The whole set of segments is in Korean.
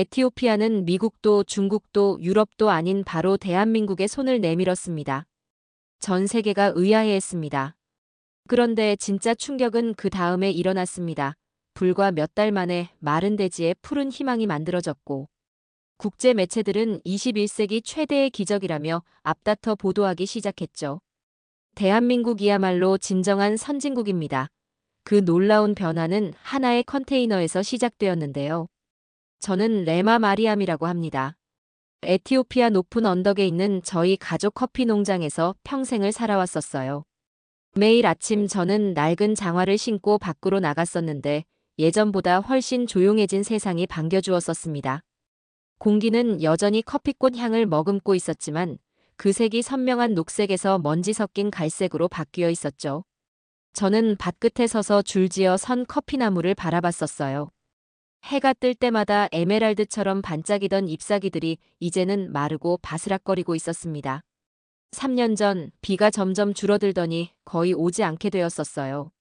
에티오피아는 미국도 중국도 유럽도 아닌 바로 대한민국의 손을 내밀었습니다. 전 세계가 의아해했습니다. 그런데 진짜 충격은 그 다음에 일어났습니다. 불과 몇 달 만에 마른 대지에 푸른 희망이 만들어졌고 국제 매체들은 21세기 최대의 기적이라며 앞다퉈 보도하기 시작했죠. 대한민국이야말로 진정한 선진국입니다. 그 놀라운 변화는 하나의 컨테이너에서 시작되었는데요. 저는 레마 마리암이라고 합니다. 에티오피아 높은 언덕에 있는 저희 가족 커피 농장에서 평생을 살아왔었어요. 매일 아침 저는 낡은 장화를 신고 밖으로 나갔었는데 예전보다 훨씬 조용해진 세상이 반겨주었었습니다. 공기는 여전히 커피꽃 향을 머금고 있었지만 그 색이 선명한 녹색에서 먼지 섞인 갈색으로 바뀌어 있었죠. 저는 밭끝에 서서 줄지어 선 커피나무를 바라봤었어요. 해가 뜰 때마다 에메랄드처럼 반짝이던 잎사귀들이 이제는 마르고 바스락거리고 있었습니다. 3년 전 비가 점점 줄어들더니 거의 오지 않게 되었었어요.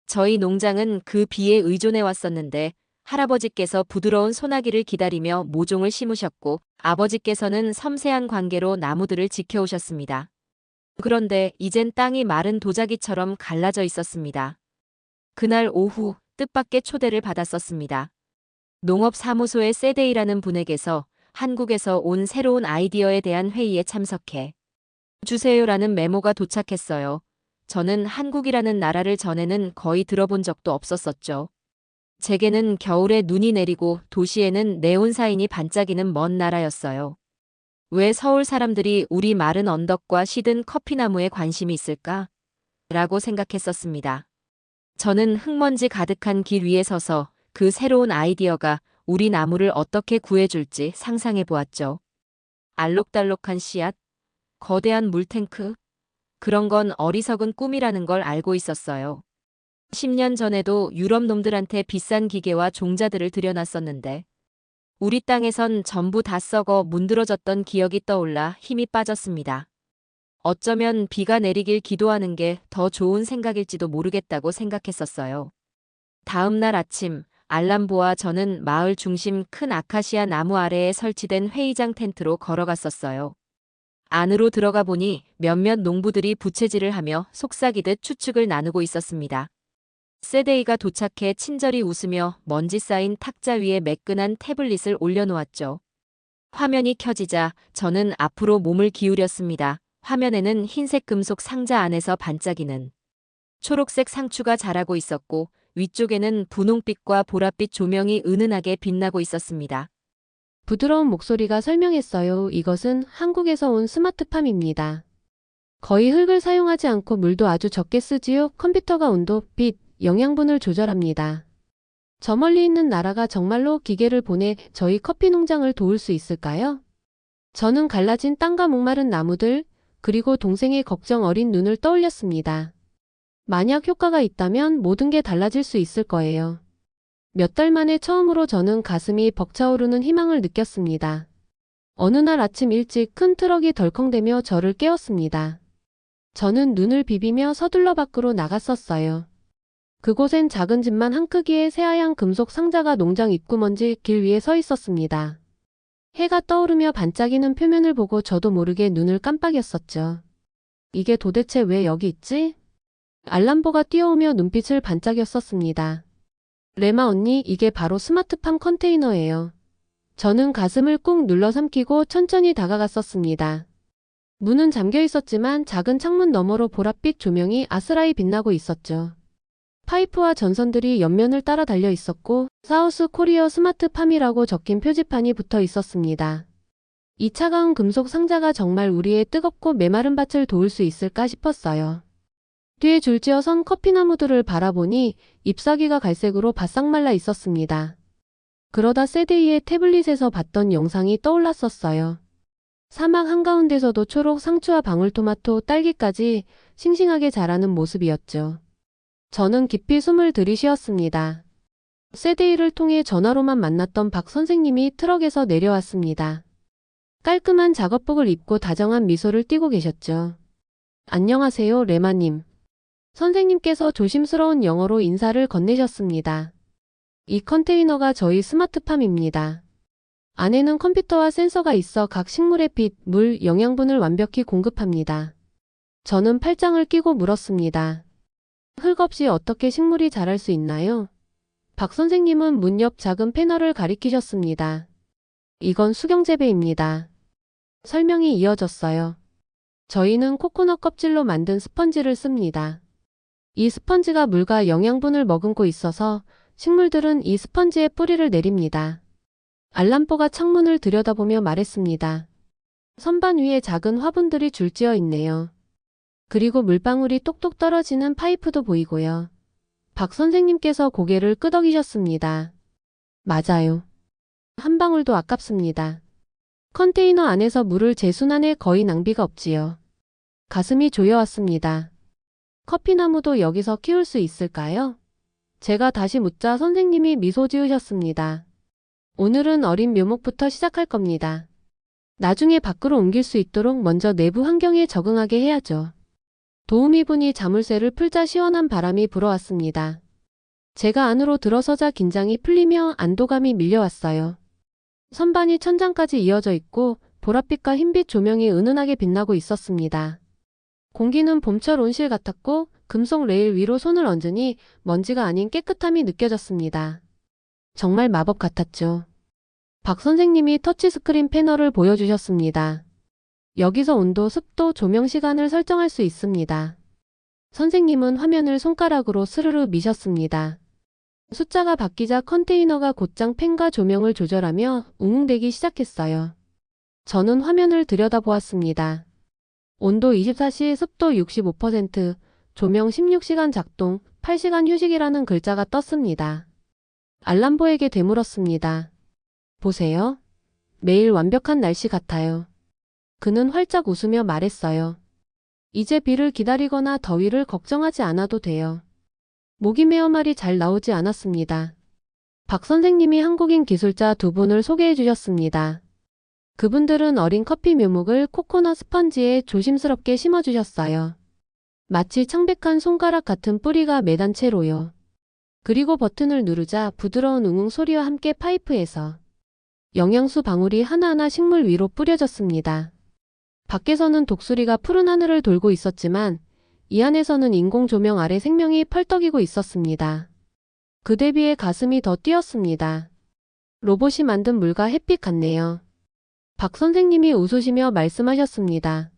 저희 농장은 그 비에 의존해 왔었는데 할아버지께서 부드러운 소나기를 기다리며 모종을 심으셨고 아버지께서는 섬세한 관계로 나무들을 지켜오셨습니다. 그런데 이젠 땅이 마른 도자기처럼 갈라져 있었습니다. 그날 오후 뜻밖의 초대를 받았었습니다. 농업사무소의 세데이라는 분에게서 한국에서 온 새로운 아이디어에 대한 회의에 참석해 주세요라는 메모가 도착했어요. 저는 한국이라는 나라를 전에는 거의 들어본 적도 없었었죠. 제게는 겨울에 눈이 내리고 도시에는 네온사인이 반짝이는 먼 나라였어요. 왜 서울 사람들이 우리 마른 언덕과 시든 커피나무에 관심이 있을까? 라고 생각했었습니다. 저는 흙먼지 가득한 길 위에 서서 그 새로운 아이디어가 우리 나무를 어떻게 구해줄지 상상해 보았죠. 알록달록한 씨앗, 거대한 물탱크, 그런 건 어리석은 꿈이라는 걸 알고 있었어요. 10년 전에도 유럽 놈들한테 비싼 기계와 종자들을 들여놨었는데 우리 땅에선 전부 다 썩어 문드러졌던 기억이 떠올라 힘이 빠졌습니다. 어쩌면 비가 내리길 기도하는 게 더 좋은 생각일지도 모르겠다고 생각했었어요. 다음 날 아침 알람보와 저는 마을 중심 큰 아카시아 나무 아래에 설치된 회의장 텐트로 걸어갔었어요. 안으로 들어가 보니 몇몇 농부들이 부채질을 하며 속삭이듯 추측을 나누고 있었습니다. 세데이가 도착해 친절히 웃으며 먼지 쌓인 탁자 위에 매끈한 태블릿을 올려놓았죠. 화면이 켜지자 저는 앞으로 몸을 기울였습니다. 화면에는 흰색 금속 상자 안에서 반짝이는 초록색 상추가 자라고 있었고 위쪽에는 분홍빛과 보랏빛 조명이 은은하게 빛나고 있었습니다. 부드러운 목소리가 설명했어요. 이것은 한국에서 온 스마트팜입니다. 거의 흙을 사용하지 않고 물도 아주 적게 쓰지요. 컴퓨터가 온도, 빛, 영양분을 조절합니다. 저 멀리 있는 나라가 정말로 기계를 보내 저희 커피 농장을 도울 수 있을까요? 저는 갈라진 땅과 목마른 나무들, 그리고 동생의 걱정 어린 눈을 떠올렸습니다. 만약 효과가 있다면 모든 게 달라질 수 있을 거예요. 몇 달 만에 처음으로 저는 가슴이 벅차오르는 희망을 느꼈습니다. 어느 날 아침 일찍 큰 트럭이 덜컹대며 저를 깨웠습니다. 저는 눈을 비비며 서둘러 밖으로 나갔었어요. 그곳엔 작은 집만 한 크기의 새하얀 금속 상자가 농장 입구 먼지 길 위에 서 있었습니다. 해가 떠오르며 반짝이는 표면을 보고 저도 모르게 눈을 깜빡였었죠. 이게 도대체 왜 여기 있지? 알람보가 뛰어오며 눈빛을 반짝였었습니다. 레마 언니, 이게 바로 스마트팜 컨테이너예요. 저는 가슴을 꾹 눌러 삼키고 천천히 다가갔었습니다. 문은 잠겨 있었지만 작은 창문 너머로 보랏빛 조명이 아스라이 빛나고 있었죠. 파이프와 전선들이 옆면을 따라 달려 있었고 사우스 코리어 스마트팜이라고 적힌 표지판이 붙어 있었습니다. 이 차가운 금속 상자가 정말 우리의 뜨겁고 메마른 밭을 도울 수 있을까 싶었어요. 뒤에 줄지어 선 커피나무들을 바라보니 잎사귀가 갈색으로 바싹 말라 있었습니다. 그러다 세데이의 태블릿에서 봤던 영상이 떠올랐었어요. 사막 한가운데서도 초록 상추와 방울토마토, 딸기까지 싱싱하게 자라는 모습이었죠. 저는 깊이 숨을 들이쉬었습니다. 세데이를 통해 전화로만 만났던 박 선생님이 트럭에서 내려왔습니다. 깔끔한 작업복을 입고 다정한 미소를 띠고 계셨죠. 안녕하세요, 레마님. 선생님께서 조심스러운 영어로 인사를 건네셨습니다. 이 컨테이너가 저희 스마트팜입니다. 안에는 컴퓨터와 센서가 있어 각 식물의 빛, 물, 영양분을 완벽히 공급합니다. 저는 팔짱을 끼고 물었습니다. 흙 없이 어떻게 식물이 자랄 수 있나요? 박 선생님은 문 옆 작은 패널을 가리키셨습니다. 이건 수경재배입니다. 설명이 이어졌어요. 저희는 코코넛 껍질로 만든 스펀지를 씁니다. 이 스펀지가 물과 영양분을 머금고 있어서 식물들은 이 스펀지에 뿌리를 내립니다. 알람뽀가 창문을 들여다보며 말했습니다. 선반 위에 작은 화분들이 줄지어 있네요. 그리고 물방울이 똑똑 떨어지는 파이프도 보이고요. 박 선생님께서 고개를 끄덕이셨습니다. 맞아요. 한 방울도 아깝습니다. 컨테이너 안에서 물을 재순환해 거의 낭비가 없지요. 가슴이 조여왔습니다. 커피나무도 여기서 키울 수 있을까요? 제가 다시 묻자 선생님이 미소 지으셨습니다. 오늘은 어린 묘목부터 시작할 겁니다. 나중에 밖으로 옮길 수 있도록 먼저 내부 환경에 적응하게 해야죠. 도우미분이 자물쇠를 풀자 시원한 바람이 불어왔습니다. 제가 안으로 들어서자 긴장이 풀리며 안도감이 밀려왔어요. 선반이 천장까지 이어져 있고 보랏빛과 흰빛 조명이 은은하게 빛나고 있었습니다. 공기는 봄철 온실 같았고 금속 레일 위로 손을 얹으니 먼지가 아닌 깨끗함이 느껴졌습니다. 정말 마법 같았죠. 박 선생님이 터치스크린 패널을 보여주셨습니다. 여기서 온도, 습도, 조명 시간을 설정할 수 있습니다. 선생님은 화면을 손가락으로 스르르 미셨습니다. 숫자가 바뀌자 컨테이너가 곧장 펜과 조명을 조절하며 웅웅대기 시작했어요. 저는 화면을 들여다보았습니다. 온도 24시, 습도 65%, 조명 16시간 작동, 8시간 휴식이라는 글자가 떴습니다. 알람보에게 되물었습니다. 보세요. 매일 완벽한 날씨 같아요. 그는 활짝 웃으며 말했어요. 이제 비를 기다리거나 더위를 걱정하지 않아도 돼요. 모기 메어 말이 잘 나오지 않았습니다. 박 선생님이 한국인 기술자 두 분을 소개해 주셨습니다. 그분들은 어린 커피 묘목을 코코넛 스펀지에 조심스럽게 심어주셨어요. 마치 창백한 손가락 같은 뿌리가 매단 채로요. 그리고 버튼을 누르자 부드러운 웅웅 소리와 함께 파이프에서 영양수 방울이 하나하나 식물 위로 뿌려졌습니다. 밖에서는 독수리가 푸른 하늘을 돌고 있었지만 이 안에서는 인공 조명 아래 생명이 펄떡이고 있었습니다. 그 대비해 가슴이 더 뛰었습니다. 로봇이 만든 물과 햇빛 같네요. 박 선생님이 웃으시며 말씀하셨습니다.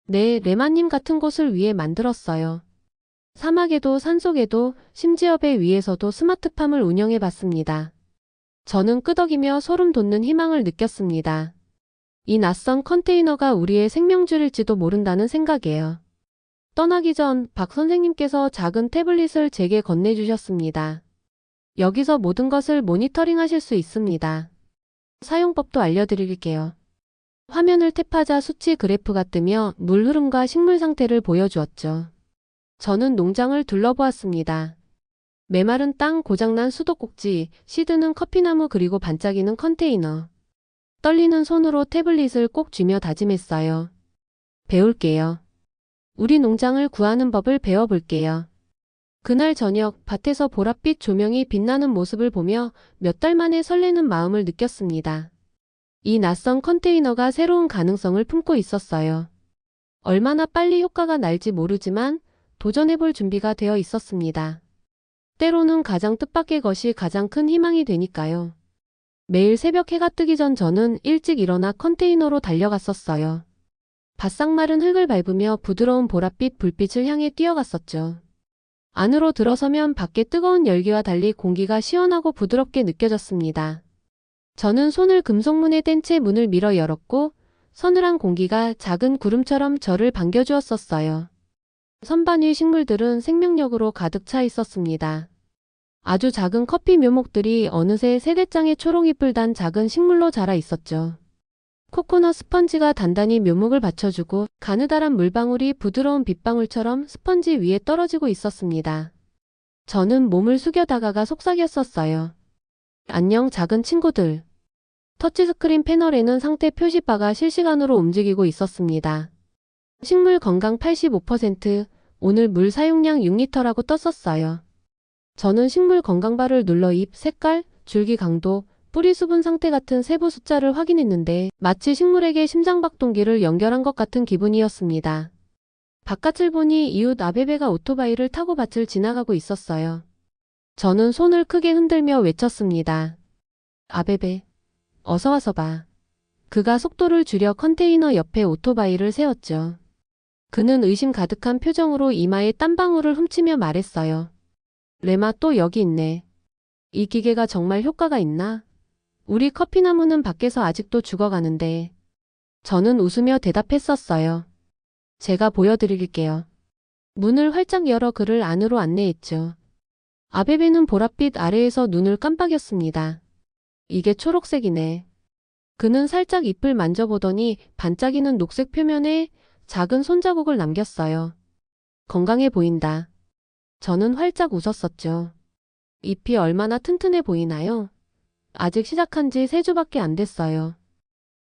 네, 레마님 같은 곳을 위해 만들었어요. 사막에도 산속에도 심지어 배 위에서도 스마트팜을 운영해 봤습니다. 저는 끄덕이며 소름 돋는 희망을 느꼈습니다. 이 낯선 컨테이너가 우리의 생명줄일지도 모른다는 생각이에요. 떠나기 전 박 선생님께서 작은 태블릿을 제게 건네주셨습니다. 여기서 모든 것을 모니터링 하실 수 있습니다. 사용법도 알려드릴게요. 화면을 탭하자 수치 그래프가 뜨며 물 흐름과 식물 상태를 보여주었죠. 저는 농장을 둘러보았습니다. 메마른 땅, 고장난 수도꼭지, 시드는 커피나무 그리고 반짝이는 컨테이너. 떨리는 손으로 태블릿을 꼭 쥐며 다짐했어요. 배울게요. 우리 농장을 구하는 법을 배워볼게요. 그날 저녁 밭에서 보랏빛 조명이 빛나는 모습을 보며 몇 달 만에 설레는 마음을 느꼈습니다. 이 낯선 컨테이너가 새로운 가능성을 품고 있었어요. 얼마나 빨리 효과가 날지 모르지만 도전해볼 준비가 되어 있었습니다. 때로는 가장 뜻밖의 것이 가장 큰 희망이 되니까요. 매일 새벽 해가 뜨기 전 저는 일찍 일어나 컨테이너로 달려갔었어요. 바싹 마른 흙을 밟으며 부드러운 보랏빛 불빛을 향해 뛰어갔었죠. 안으로 들어서면 밖의 뜨거운 열기와 달리 공기가 시원하고 부드럽게 느껴졌습니다. 저는 손을 금속문에 댄 채 문을 밀어 열었고 서늘한 공기가 작은 구름처럼 저를 반겨주었었어요. 선반 위 식물들은 생명력으로 가득 차 있었습니다. 아주 작은 커피 묘목들이 어느새 세대장의 초록잎을 단 작은 식물로 자라 있었죠. 코코넛 스펀지가 단단히 묘목을 받쳐주고 가느다란 물방울이 부드러운 빗방울처럼 스펀지 위에 떨어지고 있었습니다. 저는 몸을 숙여 다가가 속삭였었어요. 안녕 작은 친구들. 터치스크린 패널에는 상태 표시바가 실시간으로 움직이고 있었습니다. 식물 건강 85%, 오늘 물 사용량 6리터라고 떴었어요. 저는 식물 건강바를 눌러 잎, 색깔, 줄기 강도, 뿌리 수분 상태 같은 세부 숫자를 확인했는데 마치 식물에게 심장박동기를 연결한 것 같은 기분이었습니다. 바깥을 보니 이웃 아베베가 오토바이를 타고 밭을 지나가고 있었어요. 저는 손을 크게 흔들며 외쳤습니다. 아베베, 어서 와서 봐. 그가 속도를 줄여 컨테이너 옆에 오토바이를 세웠죠. 그는 의심 가득한 표정으로 이마에 땀방울을 훔치며 말했어요. 레마 또 여기 있네. 이 기계가 정말 효과가 있나? 우리 커피나무는 밖에서 아직도 죽어가는데. 저는 웃으며 대답했었어요. 제가 보여드릴게요. 문을 활짝 열어 그를 안으로 안내했죠. 아베베는 보랏빛 아래에서 눈을 깜빡였습니다. 이게 초록색이네. 그는 살짝 잎을 만져보더니 반짝이는 녹색 표면에 작은 손자국을 남겼어요. 건강해 보인다. 저는 활짝 웃었었죠. 잎이 얼마나 튼튼해 보이나요? 아직 시작한 지 3주밖에 안 됐어요.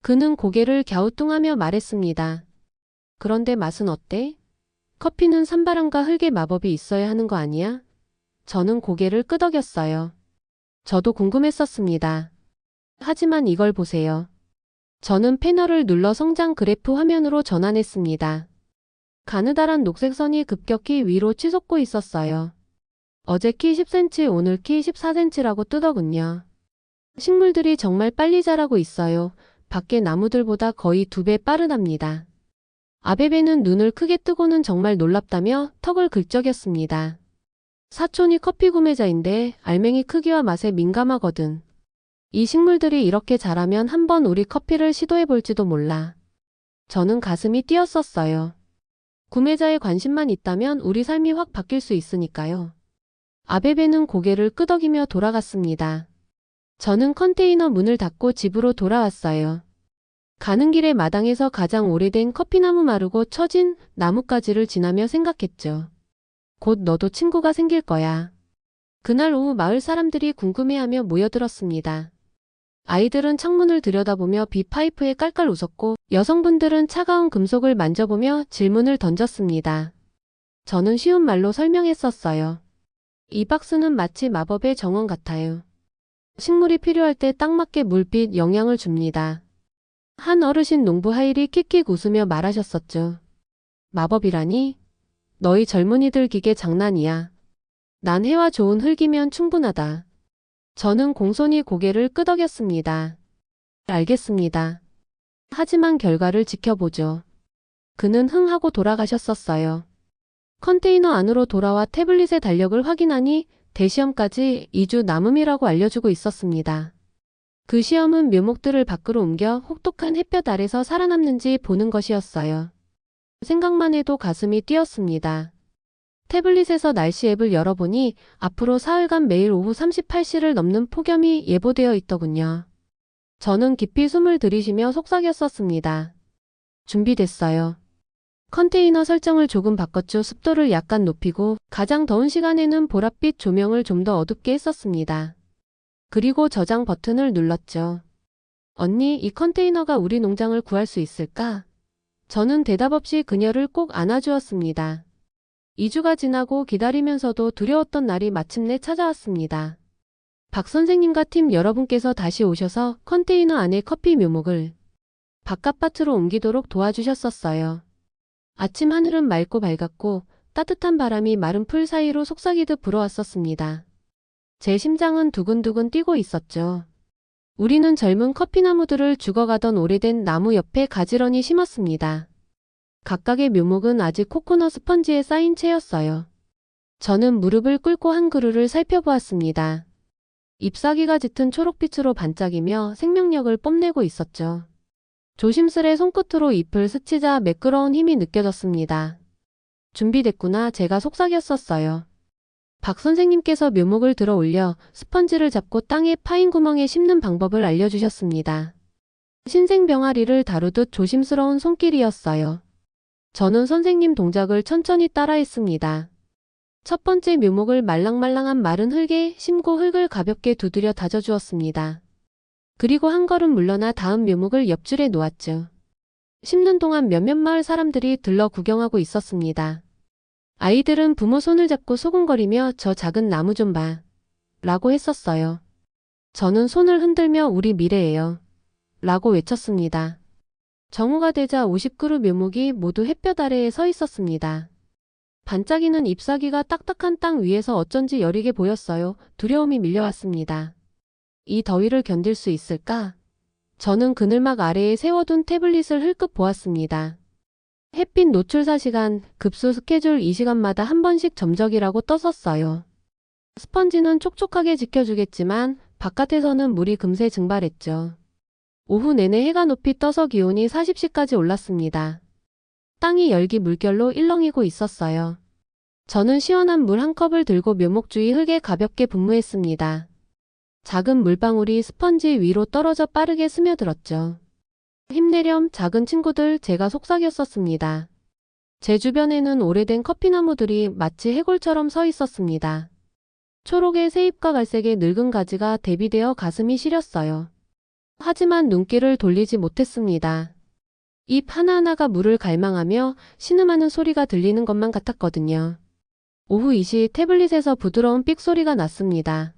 그는 고개를 갸우뚱하며 말했습니다. 그런데 맛은 어때? 커피는 산바람과 흙의 마법이 있어야 하는 거 아니야? 저는 고개를 끄덕였어요. 저도 궁금했었습니다. 하지만 이걸 보세요. 저는 패널을 눌러 성장 그래프 화면으로 전환했습니다. 가느다란 녹색 선이 급격히 위로 치솟고 있었어요. 어제 키 10cm, 오늘 키 14cm라고 뜨더군요. 식물들이 정말 빨리 자라고 있어요. 밖의 나무들보다 거의 2배 빠르답니다. 아베베는 눈을 크게 뜨고는 정말 놀랍다며 턱을 긁적였습니다. 사촌이 커피 구매자인데 알맹이 크기와 맛에 민감하거든. 이 식물들이 이렇게 자라면 한번 우리 커피를 시도해볼지도 몰라. 저는 가슴이 뛰었었어요. 구매자의 관심만 있다면 우리 삶이 확 바뀔 수 있으니까요. 아베베는 고개를 끄덕이며 돌아갔습니다. 저는 컨테이너 문을 닫고 집으로 돌아왔어요. 가는 길에 마당에서 가장 오래된 커피나무 마르고 처진 나뭇가지를 지나며 생각했죠. 곧 너도 친구가 생길 거야. 그날 오후 마을 사람들이 궁금해하며 모여들었습니다. 아이들은 창문을 들여다보며 비 파이프에 깔깔 웃었고 여성분들은 차가운 금속을 만져보며 질문을 던졌습니다. 저는 쉬운 말로 설명했었어요. 이 박스는 마치 마법의 정원 같아요. 식물이 필요할 때 딱 맞게 물빛 영양을 줍니다. 한 어르신 농부 하일이 킥킥 웃으며 말하셨었죠. 마법이라니? 너희 젊은이들 기계 장난이야. 난 해와 좋은 흙이면 충분하다. 저는 공손히 고개를 끄덕였습니다. 알겠습니다. 하지만 결과를 지켜보죠. 그는 흥하고 돌아가셨었어요. 컨테이너 안으로 돌아와 태블릿의 달력을 확인하니 대시험까지 2주 남음이라고 알려주고 있었습니다. 그 시험은 묘목들을 밖으로 옮겨 혹독한 햇볕 아래서 살아남는지 보는 것이었어요. 생각만 해도 가슴이 뛰었습니다. 태블릿에서 날씨 앱을 열어보니 앞으로 사흘간 매일 오후 38시를 넘는 폭염이 예보되어 있더군요. 저는 깊이 숨을 들이쉬며 속삭였었습니다. 준비됐어요. 컨테이너 설정을 조금 바꿨죠. 습도를 약간 높이고 가장 더운 시간에는 보랏빛 조명을 좀 더 어둡게 했었습니다. 그리고 저장 버튼을 눌렀죠. 언니, 이 컨테이너가 우리 농장을 구할 수 있을까? 저는 대답 없이 그녀를 꼭 안아주었습니다. 2주가 지나고 기다리면서도 두려웠던 날이 마침내 찾아왔습니다. 박 선생님과 팀 여러분께서 다시 오셔서 컨테이너 안의 커피 묘목을 바깥밭으로 옮기도록 도와주셨었어요. 아침 하늘은 맑고 밝았고 따뜻한 바람이 마른 풀 사이로 속삭이듯 불어왔었습니다. 제 심장은 두근두근 뛰고 있었죠. 우리는 젊은 커피나무들을 죽어가던 오래된 나무 옆에 가지런히 심었습니다. 각각의 묘목은 아직 코코넛 스펀지에 쌓인 채였어요. 저는 무릎을 꿇고 한 그루를 살펴보았습니다. 잎사귀가 짙은 초록빛으로 반짝이며 생명력을 뽐내고 있었죠. 조심스레 손끝으로 잎을 스치자 매끄러운 힘이 느껴졌습니다. 준비됐구나. 제가 속삭였었어요. 박 선생님께서 묘목을 들어 올려 스펀지를 잡고 땅에 파인 구멍에 심는 방법을 알려주셨습니다. 신생 병아리를 다루듯 조심스러운 손길이었어요. 저는 선생님 동작을 천천히 따라했습니다. 첫 번째 묘목을 말랑말랑한 마른 흙에 심고 흙을 가볍게 두드려 다져주었습니다. 그리고 한 걸음 물러나 다음 묘목을 옆줄에 놓았죠. 심는 동안 몇몇 마을 사람들이 들러 구경하고 있었습니다. 아이들은 부모 손을 잡고 소곤거리며 저 작은 나무 좀 봐. 라고 했었어요. 저는 손을 흔들며 우리 미래예요. 라고 외쳤습니다. 정오가 되자 50그루 묘목이 모두 햇볕 아래에 서 있었습니다. 반짝이는 잎사귀가 딱딱한 땅 위에서 어쩐지 여리게 보였어요. 두려움이 밀려왔습니다. 이 더위를 견딜 수 있을까? 저는 그늘막 아래에 세워둔 태블릿을 흘끗 보았습니다. 햇빛 노출사 시간, 급수 스케줄 이 시간마다 한 번씩 점적이라고 떴었어요. 스펀지는 촉촉하게 지켜주겠지만 바깥에서는 물이 금세 증발했죠. 오후 내내 해가 높이 떠서 기온이 40도까지 올랐습니다. 땅이 열기 물결로 일렁이고 있었어요. 저는 시원한 물 한 컵을 들고 묘목 주위 흙에 가볍게 분무했습니다. 작은 물방울이 스펀지 위로 떨어져 빠르게 스며들었죠. 힘내렴 작은 친구들, 제가 속삭였었습니다. 제 주변에는 오래된 커피나무들이 마치 해골처럼 서 있었습니다. 초록의 새잎과 갈색의 늙은 가지가 대비되어 가슴이 시렸어요. 하지만 눈길을 돌리지 못했습니다. 잎 하나하나가 물을 갈망하며 신음하는 소리가 들리는 것만 같았거든요. 오후 2시 태블릿에서 부드러운 삑 소리가 났습니다.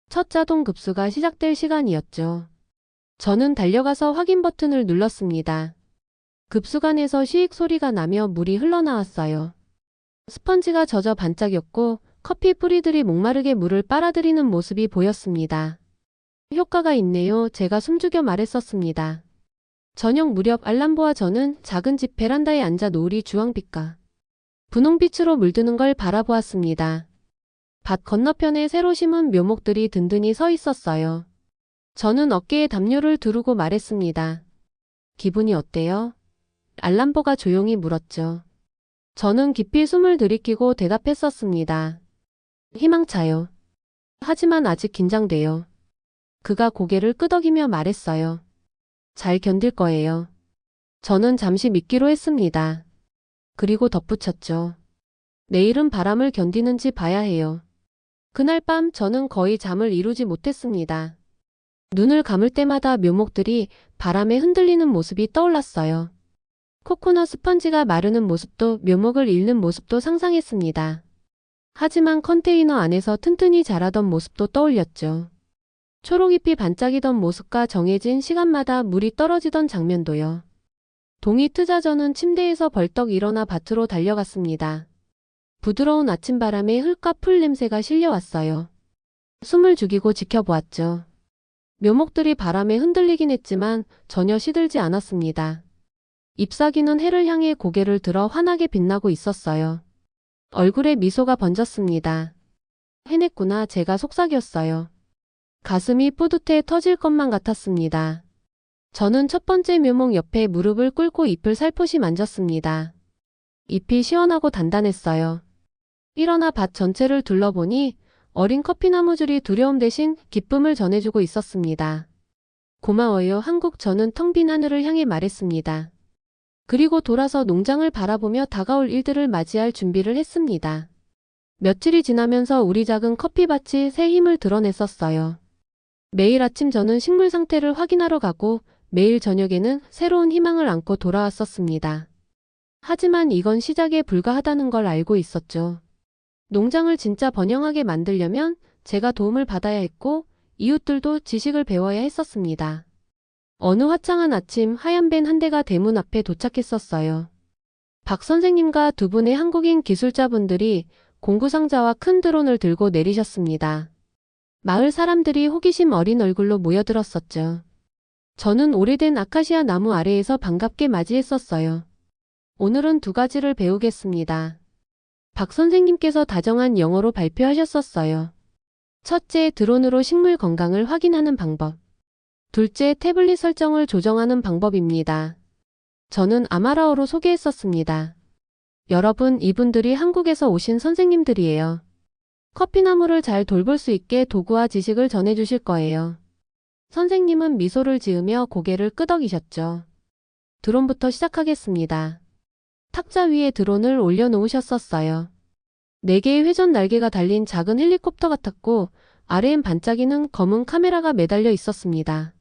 첫 자동 급수가 시작될 시간이었죠. 저는 달려가서 확인 버튼을 눌렀습니다. 급수관에서 시익 소리가 나며 물이 흘러나왔어요. 스펀지가 젖어 반짝였고 커피 뿌리들이 목마르게 물을 빨아들이는 모습이 보였습니다. 효과가 있네요. 제가 숨죽여 말했었습니다. 저녁 무렵 알람보와 저는 작은 집 베란다에 앉아 노을이 주황빛과 분홍빛으로 물드는 걸 바라보았습니다. 밭 건너편에 새로 심은 묘목들이 든든히 서 있었어요. 저는 어깨에 담요를 두르고 말했습니다. 기분이 어때요? 알람보가 조용히 물었죠. 저는 깊이 숨을 들이키고 대답했었습니다. 희망차요. 하지만 아직 긴장돼요. 그가 고개를 끄덕이며 말했어요. 잘 견딜 거예요. 저는 잠시 믿기로 했습니다. 그리고 덧붙였죠. 내일은 바람을 견디는지 봐야 해요. 그날 밤 저는 거의 잠을 이루지 못했습니다. 눈을 감을 때마다 묘목들이 바람에 흔들리는 모습이 떠올랐어요. 코코넛 스펀지가 마르는 모습도 묘목을 잃는 모습도 상상했습니다. 하지만 컨테이너 안에서 튼튼히 자라던 모습도 떠올렸죠. 초록잎이 반짝이던 모습과 정해진 시간마다 물이 떨어지던 장면도요. 동이 트자 저는 침대에서 벌떡 일어나 밭으로 달려갔습니다. 부드러운 아침바람에 흙과 풀 냄새가 실려왔어요. 숨을 죽이고 지켜보았죠. 묘목들이 바람에 흔들리긴 했지만 전혀 시들지 않았습니다. 잎사귀는 해를 향해 고개를 들어 환하게 빛나고 있었어요. 얼굴에 미소가 번졌습니다. 해냈구나. 제가 속삭였어요. 가슴이 뿌듯해 터질 것만 같았습니다. 저는 첫 번째 묘목 옆에 무릎을 꿇고 잎을 살포시 만졌습니다. 잎이 시원하고 단단했어요. 일어나 밭 전체를 둘러보니 어린 커피나무줄이 두려움 대신 기쁨을 전해주고 있었습니다. 고마워요, 한국. 저는 텅 빈 하늘을 향해 말했습니다. 그리고 돌아서 농장을 바라보며 다가올 일들을 맞이할 준비를 했습니다. 며칠이 지나면서 우리 작은 커피밭이 새 힘을 드러냈었어요. 매일 아침 저는 식물 상태를 확인하러 가고 매일 저녁에는 새로운 희망을 안고 돌아왔었습니다. 하지만 이건 시작에 불과하다는 걸 알고 있었죠. 농장을 진짜 번영하게 만들려면 제가 도움을 받아야 했고 이웃들도 지식을 배워야 했었습니다. 어느 화창한 아침 하얀 밴 한 대가 대문 앞에 도착했었어요. 박 선생님과 두 분의 한국인 기술자분들이 공구상자와 큰 드론을 들고 내리셨습니다. 마을 사람들이 호기심 어린 얼굴로 모여들었었죠. 저는 오래된 아카시아 나무 아래에서 반갑게 맞이했었어요. 오늘은 두 가지를 배우겠습니다. 박 선생님께서 다정한 영어로 발표하셨었어요. 첫째, 드론으로 식물 건강을 확인하는 방법. 둘째, 태블릿 설정을 조정하는 방법입니다. 저는 아마라어로 소개했었습니다. 여러분, 이분들이 한국에서 오신 선생님들이에요. 커피나무를 잘 돌볼 수 있게 도구와 지식을 전해주실 거예요. 선생님은 미소를 지으며 고개를 끄덕이셨죠. 드론부터 시작하겠습니다. 탁자 위에 드론을 올려놓으셨었어요. 4개의 회전 날개가 달린 작은 헬리콥터 같았고 아래엔 반짝이는 검은 카메라가 매달려 있었습니다.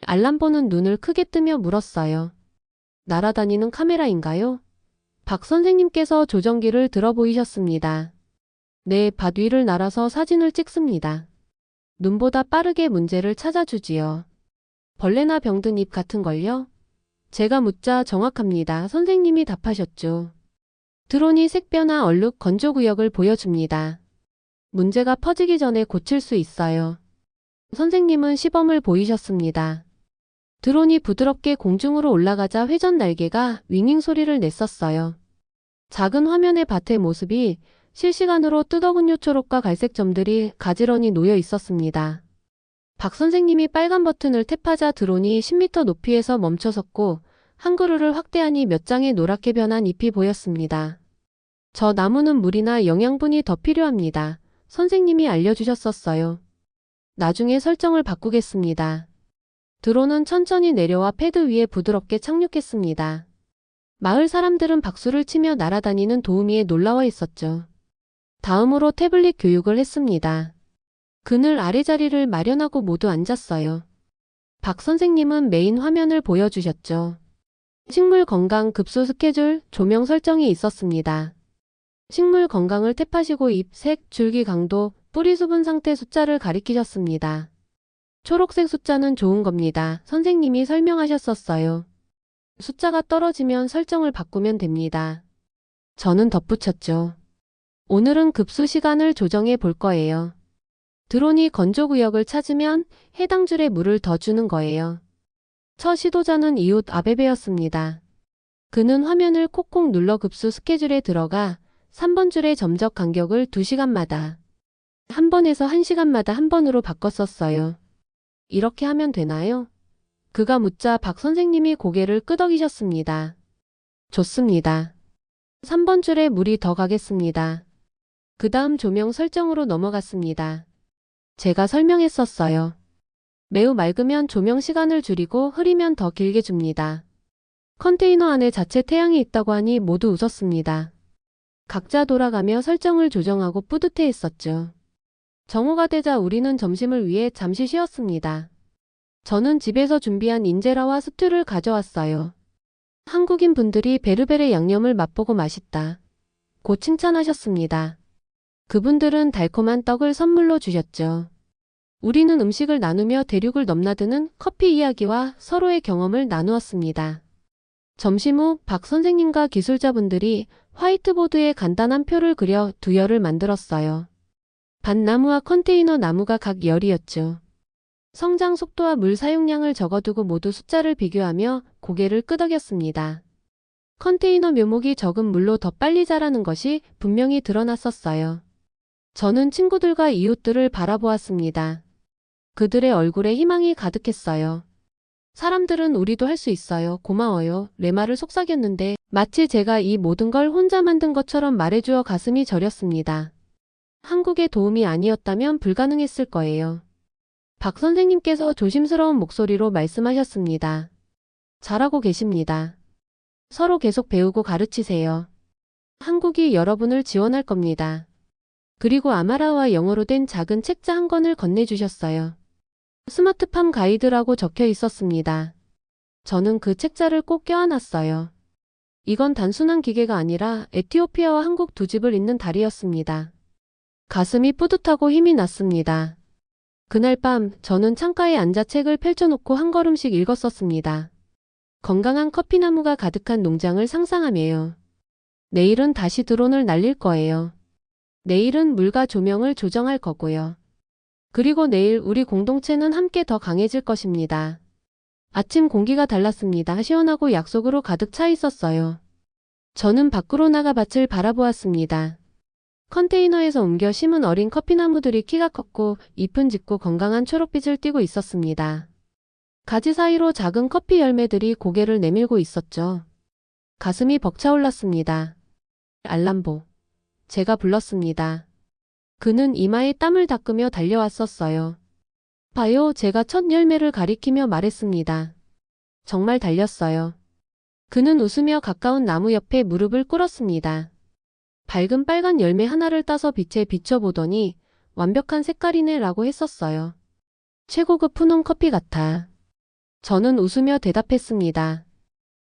알람보는 눈을 크게 뜨며 물었어요. 날아다니는 카메라인가요? 박 선생님께서 조정기를 들어 보이셨습니다. 네, 밭 위를 날아서 사진을 찍습니다. 눈보다 빠르게 문제를 찾아주지요. 벌레나 병든 잎 같은 걸요? 제가 묻자 정확합니다. 선생님이 답하셨죠. 드론이 색변화 얼룩 건조 구역을 보여줍니다. 문제가 퍼지기 전에 고칠 수 있어요. 선생님은 시범을 보이셨습니다. 드론이 부드럽게 공중으로 올라가자 회전 날개가 윙윙 소리를 냈었어요. 작은 화면의 밭의 모습이 실시간으로 뜯어군요. 초록과 갈색 점들이 가지런히 놓여 있었습니다. 박 선생님이 빨간 버튼을 탭하자 드론이 10m 높이에서 멈춰섰고 한 그루를 확대하니 몇 장의 노랗게 변한 잎이 보였습니다. 저 나무는 물이나 영양분이 더 필요합니다. 선생님이 알려주셨었어요. 나중에 설정을 바꾸겠습니다. 드론은 천천히 내려와 패드 위에 부드럽게 착륙했습니다. 마을 사람들은 박수를 치며 날아다니는 도우미에 놀라워 있었죠. 다음으로 태블릿 교육을 했습니다. 그늘 아래자리를 마련하고 모두 앉았어요. 박 선생님은 메인 화면을 보여주셨죠. 식물 건강 급수 스케줄, 조명 설정이 있었습니다. 식물 건강을 탭하시고 잎, 색, 줄기 강도, 뿌리 수분 상태 숫자를 가리키셨습니다. 초록색 숫자는 좋은 겁니다. 선생님이 설명하셨었어요. 숫자가 떨어지면 설정을 바꾸면 됩니다. 저는 덧붙였죠. 오늘은 급수 시간을 조정해 볼 거예요. 드론이 건조 구역을 찾으면 해당 줄에 물을 더 주는 거예요. 첫 시도자는 이웃 아베베였습니다. 그는 화면을 콕콕 눌러 급수 스케줄에 들어가 3번 줄의 점적 간격을 2시간마다 한 번에서 1시간마다 한 번으로 바꿨었어요. 이렇게 하면 되나요? 그가 묻자 박 선생님이 고개를 끄덕이셨습니다. 좋습니다. 3번 줄에 물이 더 가겠습니다. 그 다음 조명 설정으로 넘어갔습니다. 제가 설명했었어요. 매우 맑으면 조명 시간을 줄이고 흐리면 더 길게 줍니다. 컨테이너 안에 자체 태양이 있다고 하니 모두 웃었습니다. 각자 돌아가며 설정을 조정하고 뿌듯해 했었죠. 정오가 되자 우리는 점심을 위해 잠시 쉬었습니다. 저는 집에서 준비한 인제라와 스튜를 가져왔어요. 한국인 분들이 베르베레 양념을 맛보고 맛있다 고 칭찬하셨습니다. 그분들은 달콤한 떡을 선물로 주셨죠. 우리는 음식을 나누며 대륙을 넘나드는 커피 이야기와 서로의 경험을 나누었습니다. 점심 후 박 선생님과 기술자분들이 화이트보드에 간단한 표를 그려 두열을 만들었어요. 밭나무와 컨테이너 나무가 각 열이었죠. 성장 속도와 물 사용량을 적어두고 모두 숫자를 비교하며 고개를 끄덕였습니다. 컨테이너 묘목이 적은 물로 더 빨리 자라는 것이 분명히 드러났었어요. 저는 친구들과 이웃들을 바라보았습니다. 그들의 얼굴에 희망이 가득했어요. 사람들은 우리도 할 수 있어요. 고마워요. 레마를 속삭였는데 마치 제가 이 모든 걸 혼자 만든 것처럼 말해주어 가슴이 저렸습니다. 한국의 도움이 아니었다면 불가능했을 거예요. 박 선생님께서 조심스러운 목소리로 말씀하셨습니다. 잘하고 계십니다. 서로 계속 배우고 가르치세요. 한국이 여러분을 지원할 겁니다. 그리고 아마라와 영어로 된 작은 책자 한 권을 건네주셨어요. 스마트팜 가이드라고 적혀 있었습니다. 저는 그 책자를 꼭 껴안았어요. 이건 단순한 기계가 아니라 에티오피아와 한국 두 집을 잇는 다리였습니다. 가슴이 뿌듯하고 힘이 났습니다. 그날 밤 저는 창가에 앉아 책을 펼쳐놓고 한 걸음씩 읽었었습니다. 건강한 커피나무가 가득한 농장을 상상하며요. 내일은 다시 드론을 날릴 거예요. 내일은 물과 조명을 조정할 거고요. 그리고 내일 우리 공동체는 함께 더 강해질 것입니다. 아침 공기가 달랐습니다. 시원하고 약속으로 가득 차 있었어요. 저는 밖으로 나가 밭을 바라보았습니다. 컨테이너에서 옮겨 심은 어린 커피나무들이 키가 컸고 잎은 짙고 건강한 초록빛을 띠고 있었습니다. 가지 사이로 작은 커피 열매들이 고개를 내밀고 있었죠. 가슴이 벅차올랐습니다. 알람보. 제가 불렀습니다. 그는 이마에 땀을 닦으며 달려왔었어요. 봐요, 제가 첫 열매를 가리키며 말했습니다. 정말 달렸어요. 그는 웃으며 가까운 나무 옆에 무릎을 꿇었습니다. 밝은 빨간 열매 하나를 따서 빛에 비춰보더니 완벽한 색깔이네 라고 했었어요. 최고급 푸놈 커피 같아. 저는 웃으며 대답했습니다.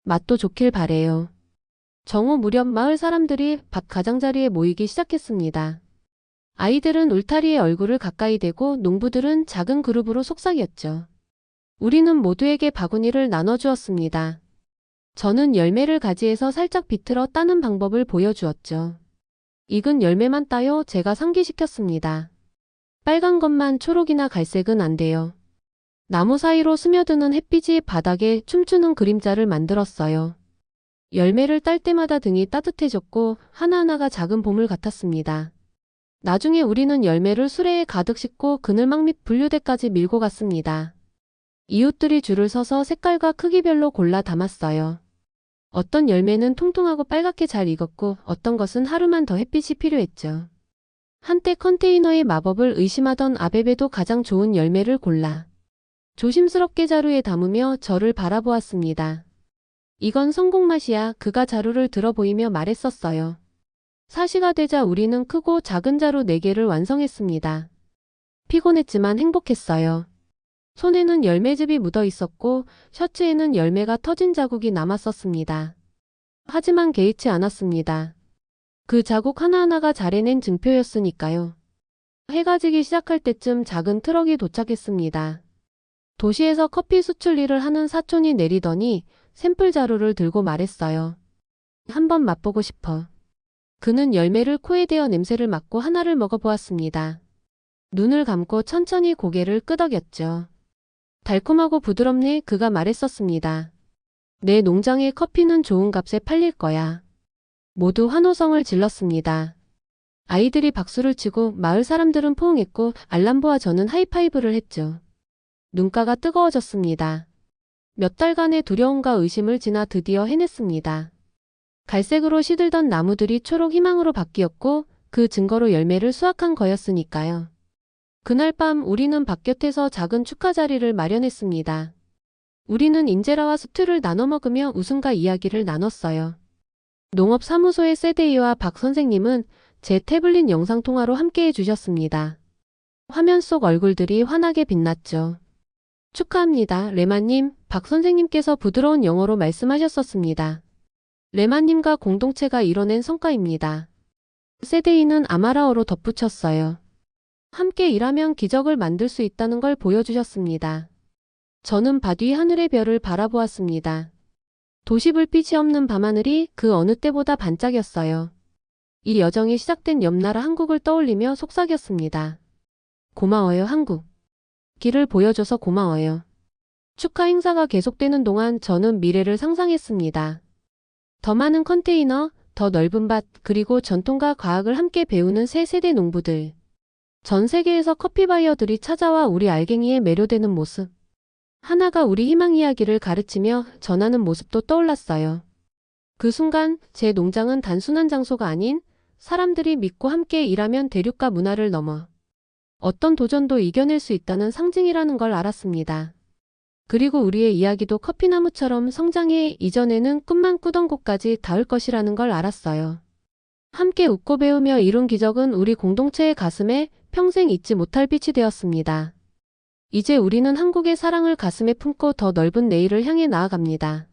맛도 좋길 바래요. 정오 무렵 마을 사람들이 밭 가장자리에 모이기 시작했습니다. 아이들은 울타리에 얼굴을 가까이 대고 농부들은 작은 그룹으로 속삭였죠. 우리는 모두에게 바구니를 나눠주었습니다. 저는 열매를 가지에서 살짝 비틀어 따는 방법을 보여주었죠. 익은 열매만 따요. 제가 상기시켰습니다. 빨간 것만, 초록이나 갈색은 안 돼요. 나무 사이로 스며드는 햇빛이 바닥에 춤추는 그림자를 만들었어요. 열매를 딸 때마다 등이 따뜻해졌고 하나하나가 작은 보물 같았습니다. 나중에 우리는 열매를 수레에 가득 싣고 그늘막 밑 분류대까지 밀고 갔습니다. 이웃들이 줄을 서서 색깔과 크기별로 골라 담았어요. 어떤 열매는 통통하고 빨갛게 잘 익었고 어떤 것은 하루만 더 햇빛이 필요했죠. 한때 컨테이너의 마법을 의심하던 아베베도 가장 좋은 열매를 골라 조심스럽게 자루에 담으며 저를 바라보았습니다. 이건 성공 맛이야. 그가 자루를 들어 보이며 말했었어요. 사시가 되자 우리는 크고 작은 자루 4개를 완성했습니다. 피곤했지만 행복했어요. 손에는 열매즙이 묻어 있었고 셔츠에는 열매가 터진 자국이 남았었습니다. 하지만 개의치 않았습니다. 그 자국 하나하나가 잘해낸 증표였으니까요. 해가 지기 시작할 때쯤 작은 트럭이 도착했습니다. 도시에서 커피 수출 일을 하는 사촌이 내리더니 샘플 자루를 들고 말했어요. 한번 맛보고 싶어. 그는 열매를 코에 대어 냄새를 맡고 하나를 먹어보았습니다. 눈을 감고 천천히 고개를 끄덕였죠. 달콤하고 부드럽네. 그가 말했었습니다. 내 농장의 커피는 좋은 값에 팔릴 거야. 모두 환호성을 질렀습니다. 아이들이 박수를 치고 마을 사람들은 포옹했고 알람보와 저는 하이파이브를 했죠. 눈가가 뜨거워졌습니다. 몇 달간의 두려움과 의심을 지나 드디어 해냈습니다. 갈색으로 시들던 나무들이 초록 희망으로 바뀌었고 그 증거로 열매를 수확한 거였으니까요. 그날 밤 우리는 밭곁에서 작은 축하 자리를 마련했습니다. 우리는 인제라와 스튜를 나눠 먹으며 웃음과 이야기를 나눴어요. 농업사무소의 세데이와 박 선생님은 제 태블릿 영상통화로 함께해 주셨습니다. 화면 속 얼굴들이 환하게 빛났죠. 축하합니다, 레마님. 박 선생님께서 부드러운 영어로 말씀하셨었습니다. 레마님과 공동체가 이뤄낸 성과입니다. 세데이는 아마라어로 덧붙였어요. 함께 일하면 기적을 만들 수 있다는 걸 보여주셨습니다. 저는 밭 위 하늘의 별을 바라보았습니다. 도시 불빛이 없는 밤하늘이 그 어느 때보다 반짝였어요. 이 여정이 시작된 옆나라 한국을 떠올리며 속삭였습니다. 고마워요, 한국. 길을 보여줘서 고마워요. 축하 행사가 계속되는 동안 저는 미래를 상상했습니다. 더 많은 컨테이너, 더 넓은 밭, 그리고 전통과 과학을 함께 배우는 새 세대 농부들. 전 세계에서 커피 바이어들이 찾아와 우리 알갱이에 매료되는 모습. 하나가 우리 희망 이야기를 가르치며 전하는 모습도 떠올랐어요. 그 순간 제 농장은 단순한 장소가 아닌 사람들이 믿고 함께 일하면 대륙과 문화를 넘어 어떤 도전도 이겨낼 수 있다는 상징이라는 걸 알았습니다. 그리고 우리의 이야기도 커피나무처럼 성장해 이전에는 꿈만 꾸던 곳까지 닿을 것이라는 걸 알았어요. 함께 웃고 배우며 이룬 기적은 우리 공동체의 가슴에 평생 잊지 못할 빛이 되었습니다. 이제 우리는 한국의 사랑을 가슴에 품고 더 넓은 내일을 향해 나아갑니다.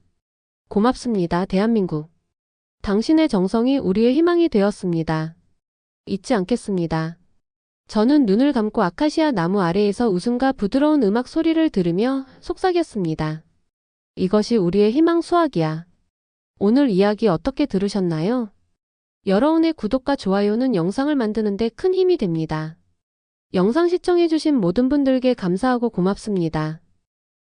고맙습니다, 대한민국. 당신의 정성이 우리의 희망이 되었습니다. 잊지 않겠습니다. 저는 눈을 감고 아카시아 나무 아래에서 웃음과 부드러운 음악 소리를 들으며 속삭였습니다. 이것이 우리의 희망 수확이야. 오늘 이야기 어떻게 들으셨나요? 여러분의 구독과 좋아요는 영상을 만드는 데 큰 힘이 됩니다. 영상 시청해주신 모든 분들께 감사하고 고맙습니다.